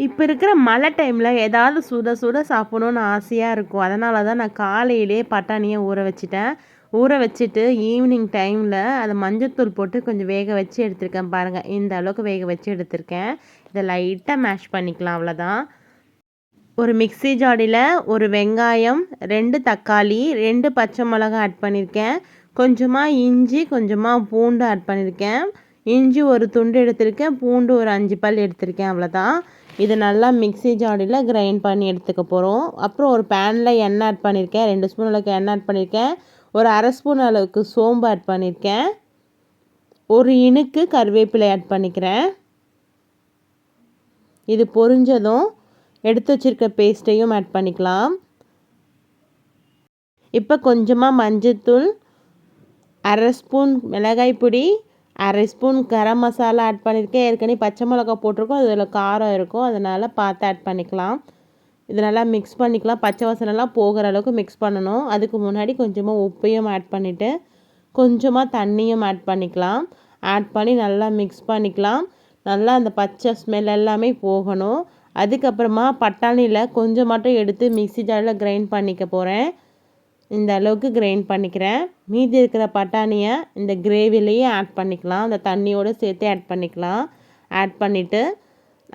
இப்போ இருக்கிற மழை டைமில் ஏதாவது சுட சுட சாப்பிடணுன்னு ஆசையாக இருக்கும். அதனால தான் நான் காலையிலே பட்டாணியை ஊற வச்சுட்டேன். ஊற வச்சுட்டு ஈவினிங் டைமில் அதை மஞ்சத்தூள் போட்டு கொஞ்சம் வேக வச்சு எடுத்திருக்கேன் பாருங்கள். இந்த அளவுக்கு வேக வச்சு எடுத்திருக்கேன். இதை லைட்டாக மேஷ் பண்ணிக்கலாம், அவ்வளோதான். ஒரு மிக்ஸி ஜாடியில் ஒரு வெங்காயம், 2 தக்காளி, 2 பச்சை மிளகாய் ஆட் பண்ணியிருக்கேன். கொஞ்சமாக இஞ்சி, கொஞ்சமாக பூண்டு ஆட் பண்ணியிருக்கேன். இஞ்சி ஒரு துண்டு எடுத்திருக்கேன், பூண்டு ஒரு 5 பல் எடுத்திருக்கேன், அவ்வளோதான். இது நல்லா மிக்ஸி ஜாடியில் கிரைண்ட் பண்ணி எடுத்துக்க போகிறோம். அப்புறம் ஒரு பேனில் எண்ணெய் ஆட் பண்ணியிருக்கேன். 2 ஸ்பூன் அளவுக்கு எண்ணெய் ஆட் பண்ணியிருக்கேன். ஒரு அரை ஸ்பூன் அளவுக்கு சோம்பு ஆட் பண்ணியிருக்கேன். ஒரு இனுக்கு கருவேப்பிலை ஆட் பண்ணிக்கிறேன். இது பொரிஞ்சதும் எடுத்து வச்சுருக்க பேஸ்ட்டையும் ஆட் பண்ணிக்கலாம். இப்போ கொஞ்சமாக மஞ்சத்தூள், அரை ஸ்பூன் மிளகாய் பொடி, அரை ஸ்பூன் கரம் மசாலா ஆட் பண்ணியிருக்கேன். ஏற்கனவே பச்சை மிளகா போட்டிருக்கோம், அதில் காரம் இருக்கும், அதனால் பார்த்து ஆட் பண்ணிக்கலாம். இது நல்லா மிக்ஸ் பண்ணிக்கலாம். பச்சை வாசனைலாம் போகிற அளவுக்கு மிக்ஸ் பண்ணணும். அதுக்கு முன்னாடி கொஞ்சமாக உப்பையும் ஆட் பண்ணிவிட்டு கொஞ்சமாக தண்ணியும் ஆட் பண்ணிக்கலாம். ஆட் பண்ணி நல்லா மிக்ஸ் பண்ணிக்கலாம். நல்லா அந்த பச்சை ஸ்மெல் எல்லாமே போகணும். அதுக்கப்புறமா பட்டாணியில் கொஞ்சம் மட்டும் எடுத்து மிக்ஸி ஜாரில் கிரைண்ட் பண்ணிக்க போகிறேன். இந்த அளவுக்கு கிரைண்ட் பண்ணிக்கிறேன். மீதி இருக்கிற பட்டாணியை இந்த கிரேவிலேயே ஆட் பண்ணிக்கலாம். அந்த தண்ணியோடு சேர்த்து ஆட் பண்ணிக்கலாம். ஆட் பண்ணிவிட்டு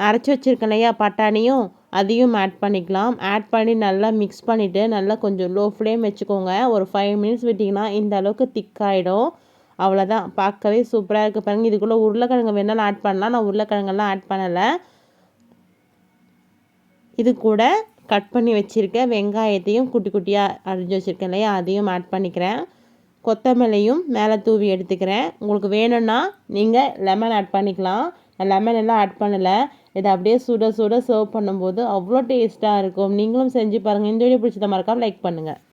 அரைச்சி வச்சுருக்கேன் இல்லையா பட்டாணியும், அதையும் ஆட் பண்ணிக்கலாம். ஆட் பண்ணி நல்லா மிக்ஸ் பண்ணிவிட்டு நல்லா கொஞ்சம் லோ ஃப்ளேம் வச்சுக்கோங்க. ஒரு 5 மினிட்ஸ் விட்டிங்கன்னா இந்த அளவுக்கு திக்காயிடும். அவ்வளோதான், பார்க்கவே சூப்பராக இருக்குது பாருங்கள். இதுக்குள்ளே உருளைக்கிழங்கு வேணாலும் ஆட் பண்ணலாம். நான் உருளைக்கிழங்கெல்லாம் ஆட் பண்ணலை. இது கூட கட் பண்ணி வச்சுருக்கேன் வெங்காயத்தையும் குட்டி குட்டியாக அரிஞ்சு வச்சுருக்கேன் இல்லையா, அதையும் ஆட் பண்ணிக்கிறேன். கொத்தமல்லியும் மேலே தூவி எடுத்துக்கிறேன். உங்களுக்கு வேணும்னா நீங்கள் லெமன் ஆட் பண்ணிக்கலாம். நான் லெமன் எல்லாம் ஆட் பண்ணலை. இதை அப்படியே சுட சுட சர்வ் பண்ணும்போது அவ்வளோ டேஸ்ட்டாக இருக்கும். நீங்களும் செஞ்சு பாருங்கள். இந்த வீடியோ பிடிச்சத மறக்காமல் லைக் பண்ணுங்கள்.